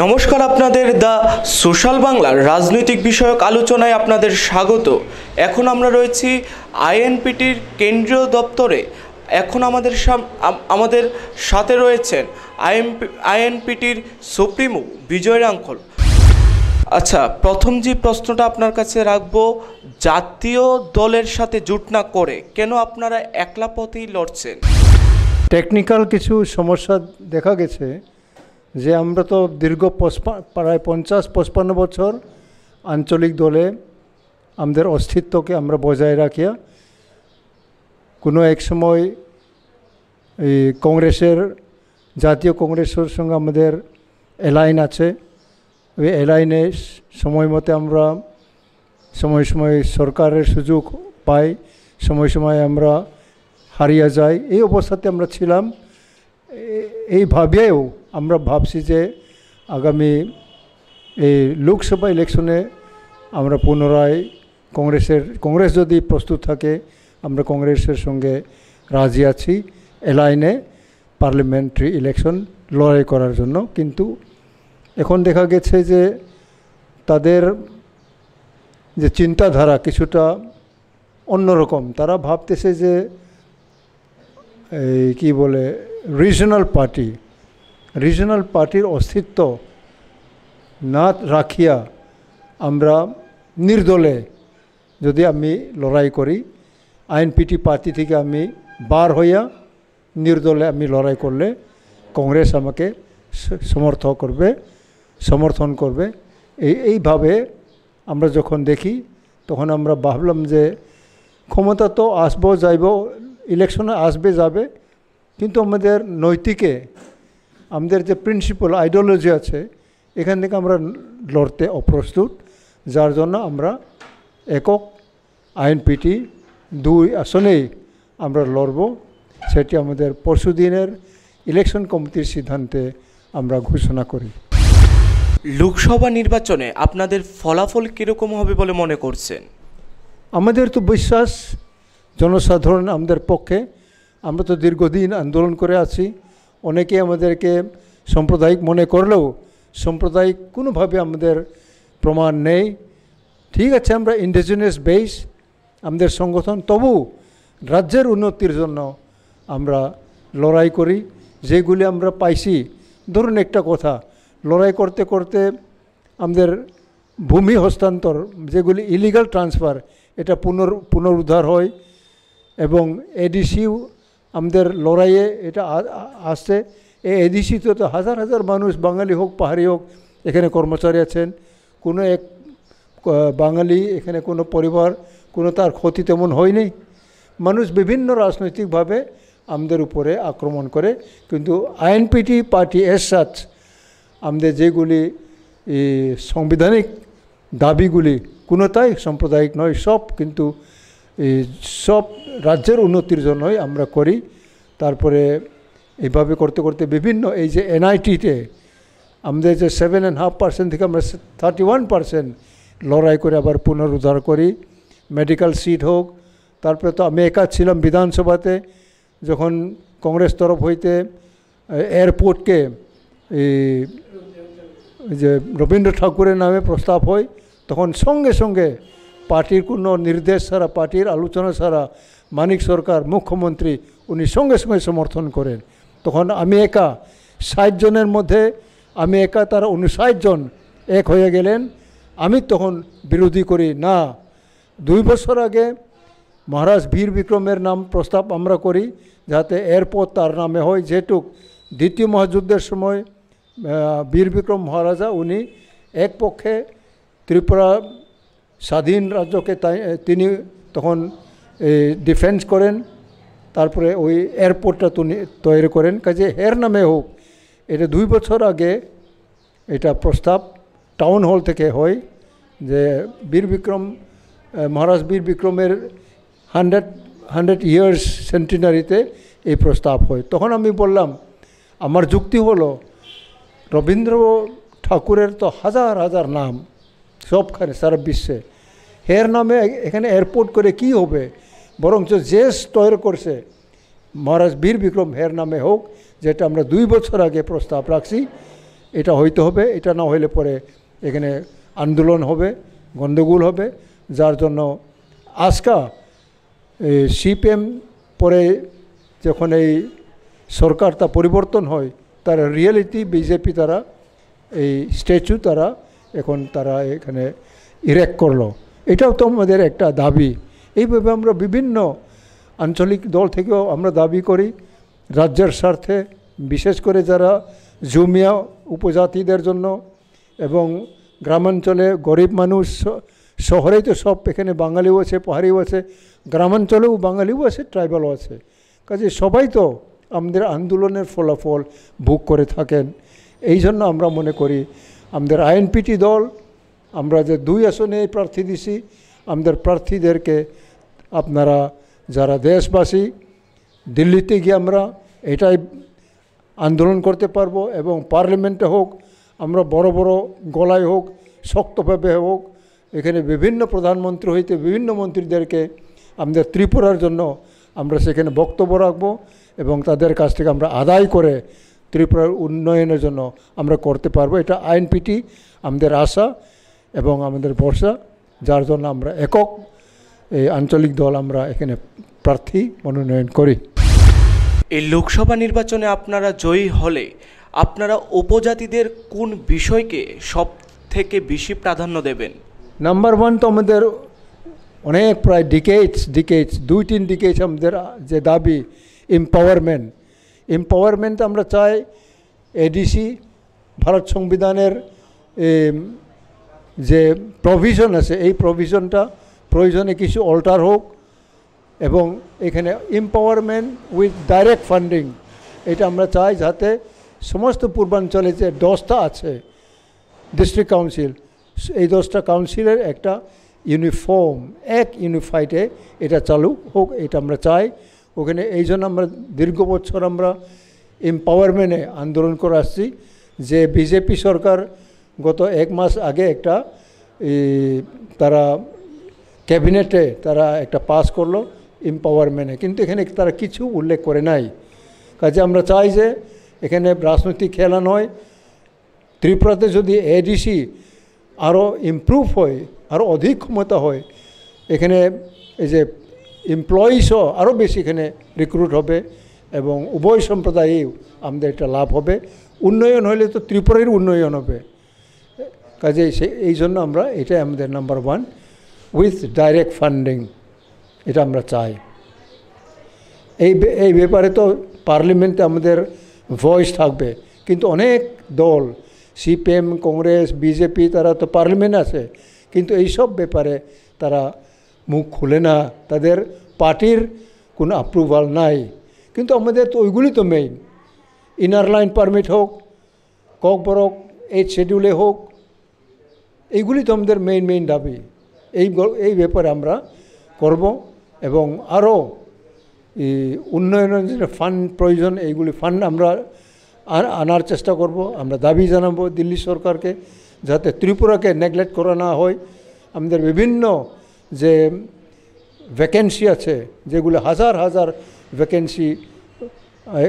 নমস্কার, আপনাদের the social বাংলার রাজনৈতিক বিষয়ক আলোচনায় আপনাদের স্বাগত। এখন আমরা রয়েছি আইএনপিটির কেন্দ্রীয় দপ্তরে। এখন আমাদের সাথে রয়েছেন আইএনপিটির সুপ্রিমো বিজয় রাঙ্খল। আচ্ছা, প্রথম যে প্রশ্নটা আপনার কাছে রাখবো, জাতীয় দলের সাথে জোট না করে কেন আপনারা একলা পথেই লড়ছেন? টেকনিক্যাল কিছু সমস্যা দেখা গেছে যে আমরা তো দীর্ঘ প্রায় 50-55 বছর আঞ্চলিক দলে আমাদের অস্তিত্বকে আমরা বজায় রাখিয়া কোনো এক সময় এই কংগ্রেসের জাতীয় কংগ্রেসের সঙ্গে আমাদের অ্যালাইন আছে। ওই অ্যালাইনে সময় মতে আমরা সময় সময় সরকারের সুযোগ পাই, সময় সময় আমরা হারিয়ে যাই। এই অবস্থাতে আমরা ছিলাম। এইভাবেও আমরা ভাবছি যে আগামী এই লোকসভা ইলেকশনে আমরা পুনরায় কংগ্রেস যদি প্রস্তুত থাকে আমরা কংগ্রেসের সঙ্গে রাজি আছি অ্যালাইনে পার্লামেন্টারি ইলেকশন লড়াই করার জন্য। কিন্তু এখন দেখা গেছে যে তাদের যে চিন্তাধারা কিছুটা অন্যরকম। তারা ভাবতেছে যে এই কী বলে রিজনাল পার্টির অস্তিত্ব না রাখিয়া আমরা নির্দলে যদি আমি লড়াই করি, আইএনপিটি পার্টি থেকে আমি বার হইয়া নির্দলে আমি লড়াই করলে কংগ্রেস আমাকে সমর্থন করবে। এইভাবে আমরা যখন দেখি তখন আমরা ভাবলাম যে ক্ষমতা তো আসবো যাইব, ইলেকশনে আসবে যাবে, কিন্তু আমাদের নৈতিকে আমাদের যে প্রিন্সিপাল আইডিওলজি আছে এখান থেকে আমরা লড়তে অপ্রস্তুত। যার জন্য আমরা একক আইএনপিটি 2 আসনেই আমরা লড়ব। সেটি আমাদের পরশুদিনের ইলেকশন কমিটির সিদ্ধান্তে আমরা ঘোষণা করি। লোকসভা নির্বাচনে আপনাদের ফলাফল কীরকম হবে বলে মনে করছেন? আমাদের তো বিশ্বাস জনসাধারণ আমাদের পক্ষে। আমরা তো দীর্ঘদিন আন্দোলন করে আছি। অনেকে আমাদেরকে সাম্প্রদায়িক মনে করলেও সাম্প্রদায়িক কোনোভাবে আমাদের প্রমাণ নেই। ঠিক আছে, আমরা ইন্ডিজিনাস বেস আমাদের সংগঠন, তবু রাজ্যের উন্নতির জন্য আমরা লড়াই করি। যেগুলি আমরা পাইছি, ধরুন একটা কথা, লড়াই করতে করতে আমাদের ভূমি হস্তান্তর যেগুলি ইলিগাল ট্রান্সফার এটা পুনরুদ্ধার হয় এবং এডিসিও আমাদের লড়াইয়ে এটা আসছে। এই এডিসিতে তো হাজার হাজার মানুষ, বাঙালি হোক পাহাড়ি হোক, এখানে কর্মচারী আছেন। কোনো এক বাঙালি এখানে কোনো পরিবার কোনো তার ক্ষতি তেমন হয়নি। মানুষ বিভিন্ন রাজনৈতিকভাবে আমাদের উপরে আক্রমণ করে, কিন্তু আইএনপিটি পার্টি এর সাথে আমাদের যেগুলি সাংবিধানিক দাবিগুলি কোনোটাই সাম্প্রদায়িক নয়, সব কিন্তু সব রাজ্যের উন্নতির জন্যই আমরা করি। তারপরে এইভাবে করতে করতে বিভিন্ন এই যে এনআইটিতে আমাদের যে 7.5% থেকে আমরা 31% লড়াই করে আবার পুনরুদ্ধার করি। মেডিকেল সিট হোক, তারপরে তো আমি একা ছিলাম বিধানসভাতে যখন কংগ্রেস তরফ হইতে এয়ারপোর্টকে যে রবীন্দ্র ঠাকুরের নামে প্রস্তাব হয়, তখন সঙ্গে সঙ্গে পার্টির কোনো নির্দেশ ছাড়া, পার্টির আলোচনা ছাড়া মানিক সরকার মুখ্যমন্ত্রী উনি সঙ্গে সঙ্গে সমর্থন করেন। তখন আমি একা 60 জনের মধ্যে আমি একা, তারা 59 জন এক হয়ে গেলেন। আমি তখন বিরোধী করি না। 2 বছর আগে মহারাজ বীর বিক্রমের নাম প্রস্তাব আমরা করি যাতে এয়ারপোর্ট তার নামে হয়। যেহেতু দ্বিতীয় মহাযুদ্ধের সময় বীর বিক্রম মহারাজা উনি এক পক্ষে ত্রিপুরা স্বাধীন রাজ্যকে তিনি তখন ডিফেন্স করেন, তারপরে ওই এয়ারপোর্টটা তৈরি করেন, কাজে এর নামে হোক। এটা 2 বছর আগে এটা প্রস্তাব টাউন হল থেকে হয় যে বীর বিক্রম মহারাজ বীর বিক্রমের 100 ইয়ার্স সেন্টিনারিতে এই প্রস্তাব হয়। তখন আমি বললাম, আমার যুক্তি হলো রবীন্দ্র ঠাকুরের তো হাজার হাজার নাম সবখানে সারা বিশ্বে, এর নামে এখানে এয়ারপোর্ট করে কি হবে? বরঞ্চ যে তৈরি করছে মহারাজ বীর বিক্রম হের নামে হোক, যেটা আমরা 2 বছর আগে প্রস্তাব রাখছি, এটা হইতে হবে। এটা না হইলে পরে এখানে আন্দোলন হবে, গণ্ডগোল হবে, যার জন্য আজকা সিপিএম পরে যখন এই সরকার তা পরিবর্তন হয়, তার রিয়েলিটি বিজেপি তারা এই স্ট্যাচু তারা এখন তারা এখানে ইরেক্ট করলো। এটাও তো আমাদের একটা দাবি। এইভাবে আমরা বিভিন্ন আঞ্চলিক দল থেকেও আমরা দাবি করি রাজ্যের স্বার্থে, বিশেষ করে যারা জুমিয়া উপজাতিদের জন্য এবং গ্রামাঞ্চলে গরিব মানুষ, শহরেই তো সব এখানে বাঙালিও আছে, পাহাড়িও আছে, গ্রামাঞ্চলেও বাঙালিও আছে, ট্রাইবালও আছে। কাজে সবাই তো আমাদের আন্দোলনের ফলাফল ভোগ করে থাকেন। এই জন্য আমরা মনে করি আমাদের আইএনপিটি দল, আমরা যে 2 আসনে প্রার্থী দিছি, আমাদের প্রার্থীদেরকে আপনারা যারা দেশবাসী, দিল্লিতে গিয়ে আমরা এটাই আন্দোলন করতে পারবো এবং পার্লামেন্টে হোক, আমরা বড় বড় গলায় হোক, শক্তভাবে হোক, এখানে বিভিন্ন প্রধানমন্ত্রী হইতে বিভিন্ন মন্ত্রীদেরকে আমাদের ত্রিপুরার জন্য আমরা সেখানে বক্তব্য রাখবো এবং তাদের কাছ থেকে আমরা আদায় করে ত্রিপুরার উন্নয়নের জন্য আমরা করতে পারবো। এটা আইএনপিটি আমাদের আশা এবং আমাদের ভরসা, যার জন্য আমরা একক এই আঞ্চলিক দল আমরা এখানে প্রার্থী মনোনয়ন করি। এই লোকসভা নির্বাচনে আপনারা জয়ী হলে আপনারা উপজাতিদের কোন বিষয়কে সব থেকে বেশি প্রাধান্য দেবেন? নাম্বার 1 তো আমাদের অনেক প্রায় ডিকেটস 2-3 ডিকেটস আমাদের যে দাবি এম্পাওয়ারমেন্ট আমরা চাই। এডিসি ভারত সংবিধানের যে প্রভিশন আছে, এই প্রভিশনটা প্রয়োজনে কিছু অল্টার হোক এবং এখানে এম্পাওয়ারমেন্ট উইথ ডাইরেক্ট ফান্ডিং, এটা আমরা চাই, যাতে সমস্ত পূর্বাঞ্চলে যে 10টা আছে ডিস্ট্রিক্ট কাউন্সিল, এই 10টা কাউন্সিলের একটা ইউনিফর্ম ইউনিফাইডে এটা চালু হোক, এটা আমরা চাই ওখানে। এই জন্য আমরা দীর্ঘ বছর আমরা এম্পাওয়ারমেন্টে আন্দোলন করে আসছি। যে বিজেপি সরকার গত 1 মাস আগে একটা তারা ক্যাবিনেটে তারা একটা পাস করলো এম্পাওয়ারমেন্টে, কিন্তু এখানে তারা কিছু উল্লেখ করে নাই। কাজে আমরা চাই যে এখানে রাজনৈতিক খেলা নয়, ত্রিপুরাতে যদি এডিসি আরও ইমপ্রুভ হয়, আরও অধিক ক্ষমতা হয়, এখানে এই যে এমপ্লয়িসও আরও বেশি এখানে রিক্রুট হবে এবং উভয় সম্প্রদায়েও আমাদের এটা লাভ হবে। উন্নয়ন হলে তো ত্রিপুরার উন্নয়ন হবে। কাজে এই জন্য আমরা এটাই আমাদের নাম্বার 1 উইথ ডাইরেক্ট ফান্ডিং, এটা আমরা চাই। এই ব্যাপারে তো পার্লামেন্টে আমাদের ভয়েস থাকবে, কিন্তু অনেক দল সিপিএম, কংগ্রেস, বিজেপি তারা তো পার্লামেন্ট আছে, কিন্তু এই সব ব্যাপারে তারা মুখ খুলে না, তাদের পার্টির কোনো অ্যাপ্রুভাল নাই। কিন্তু আমাদের তো ওইগুলি তো মেইন, ইনার লাইন পারমিট হোক, ককবরক 8 শিডিউলে হোক, এইগুলি তো আমাদের মেইন দাবি। এই ব্যাপারে আমরা করব এবং আরও উন্নয়নের যে ফান্ড প্রয়োজন, এইগুলি ফান্ড আমরা আনার চেষ্টা করব। আমরা দাবি জানাবো দিল্লি সরকারকে, যাতে ত্রিপুরাকে নেগলেক্ট করা না হয়। আমাদের বিভিন্ন যে ভ্যাকেন্সি আছে, যেগুলো হাজার হাজার ভ্যাকেন্সি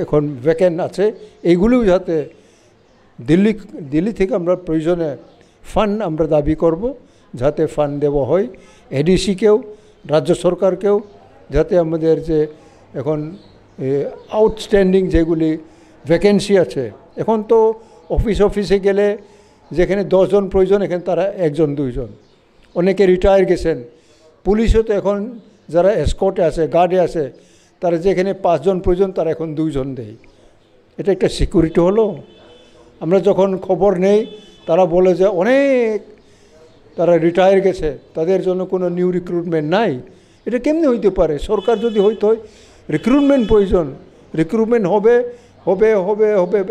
এখন ভ্যাকেন্ট আছে, এইগুলিও যাতে দিল্লি থেকে আমরা প্রয়োজনে ফান্ড আমরা দাবি করব, যাতে ফান্ড দেওয়া হয় এডিসিকেও, রাজ্য সরকারকেও, যাতে আমাদের যে এখন আউটস্ট্যান্ডিং যেগুলি ভ্যাকেন্সি আছে, এখন তো অফিসে গেলে যেখানে 10 জন প্রয়োজন, এখানে তারা 1 জন 2 জন, অনেকে রিটায়ার গেছেন। পুলিশও তো এখন যারা এসকর্টে আছে, গার্ডে আছে, তারা যেখানে 5 জন প্রয়োজন তারা এখন 2 জন দেয়। এটা একটা সিকিউরিটি হলো। আমরা যখন খবর নেই, তারা বলে যে অনেক তারা রিটায়ার গেছে, তাদের জন্য কোনো নিউ রিক্রুটমেন্ট নাই। এটা কেমনি হইতে পারে? সরকার যদি হইতে হয়, রিক্রুটমেন্ট প্রয়োজন, রিক্রুটমেন্ট হবে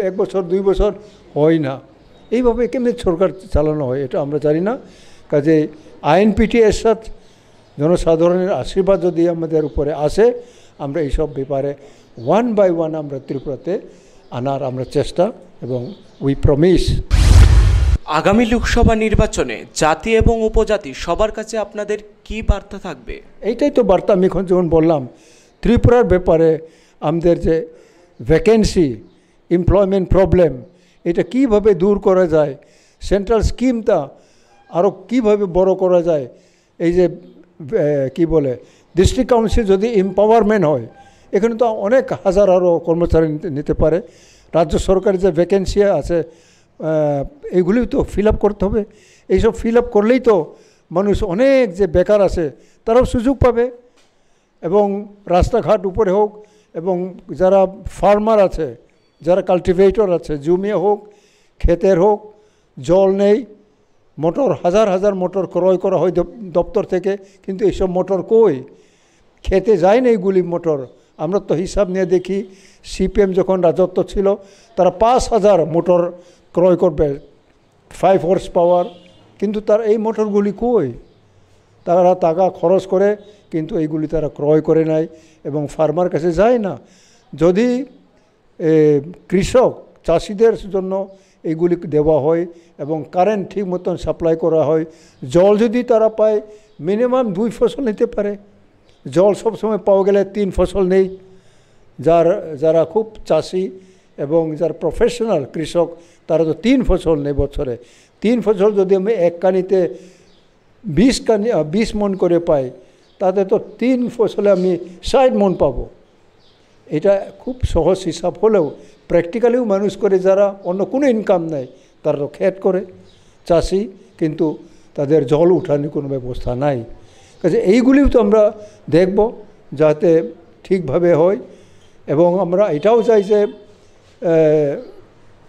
1 বছর 2 বছর হয় না। এইভাবে কেমনি সরকার চালানো হয় এটা আমরা জানি না। কাজে আইএনপিটি এর সাথে জনসাধারণের আশীর্বাদ যদি আমাদের উপরে আসে, আমরা এইসব ব্যাপারে 1 by 1 আমরা ত্রিপুরাতে আনার আমরা চেষ্টা এবং উই প্রমিস। আগামী লোকসভা নির্বাচনে জাতি এবং উপজাতি সবার কাছে আপনাদের কি বার্তা থাকবে? এইটাই তো বার্তা আমি এখন যেমন বললাম, ত্রিপুরার ব্যাপারে আমাদের যে ভ্যাকেন্সি এমপ্লয়মেন্ট প্রবলেম এটা কিভাবে দূর করা যায়, সেন্ট্রাল স্কিমটা আরও কীভাবে বড় করা যায়, এই যে কি বলে ডিস্ট্রিক্ট কাউন্সিল যদি এম্পাওয়ারমেন্ট হয়, এখানে তো অনেক হাজার আরও কর্মচারী নিতে পারে। রাজ্য সরকারের যে ভ্যাকেন্সি আছে এইগুলিও তো ফিল আপ করতে হবে। এইসব ফিল আপ করলেই তো মানুষ অনেক যে বেকার আছে তারাও সুযোগ পাবে, এবং রাস্তাঘাট উপরে হোক, এবং যারা ফার্মার আছে, যারা কাল্টিভেটর আছে, জমি হোক ক্ষেতের হোক, জল নেই, মোটর হাজার হাজার মোটর ক্রয় করা হয় দপ্তর থেকে, কিন্তু এইসব মোটর কই, খেতে যায় না এইগুলি মোটর। আমরা তো হিসাব নিয়ে দেখি সিপিএম যখন রাজত্ব ছিল তারা 5,000 মোটর ক্রয় করবে 5 হর্স পাওয়ার, কিন্তু তার এই মোটরগুলি কই, তারা টাকা খরচ করে কিন্তু এইগুলি তারা ক্রয় করে নেয় এবং ফার্মার কাছে যায় না। যদি কৃষক চাষিদের জন্য এইগুলি দেওয়া হয় এবং কারেন্ট ঠিক মতন সাপ্লাই করা হয়, জল যদি তারা পায় মিনিমাম 2 ফসল নিতে পারে। জল সবসময় পাওয়া গেলে 3 ফসল নেই। যারা খুব চাষি এবং যারা প্রফেশনাল কৃষক তারা তো 3 ফসল নেই বছরে। 3 ফসল যদি আমি এক কানিতে 20 মণ করে পাই, তাতে তো 3 ফসলে আমি 60 মণ পাবো। এটা খুব সহজ হিসাব হলেও প্র্যাকটিক্যালিও মানুষ করে যারা অন্য কোনো ইনকাম নেই, তারা তো ক্ষেত করে চাষি, কিন্তু তাদের জল উঠানোর কোনো ব্যবস্থা নাই। কাজে এইগুলিও তো আমরা দেখব যাতে ঠিকভাবে হয়। এবং আমরা এটাও চাই যে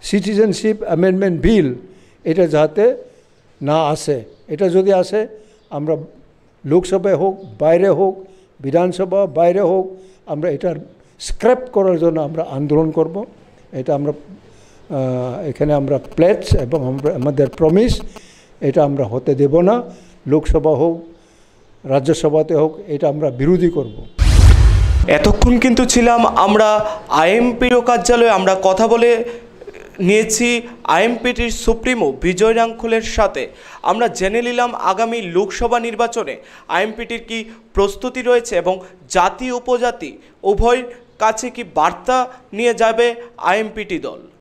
সিটিজেনশিপ অ্যামেন্ডমেন্ট বিল এটা যাতে না আসে। এটা যদি আসে আমরা লোকসভায় হোক বাইরে হোক, বিধানসভা বাইরে হোক, আমরা এটার স্ক্র্যাপ করার জন্য আমরা আন্দোলন করব। এটা আমরা এখানে আমরা প্লেজ এবং আমাদের প্রমিস, এটা আমরা হতে দেব না। লোকসভা হোক রাজ্যসভাতে হোক, এটা আমরা বিরোধী করব। এতক্ষণ কিন্তু ছিলাম আমরা আইএমপিও কার্যালয়ে, আমরা কথা বলে নিয়েছি আইএমপিটির সুপ্রিমো বিজয় রাঙ্খলের সাথে। আমরা জেনে নিলাম আগামী লোকসভা নির্বাচনে আইএমপিটির কি প্রস্তুতি রয়েছে এবং জাতি উপজাতি উভয় কাছে কি বার্তা নিয়ে যাবে আইএমপিটি দল।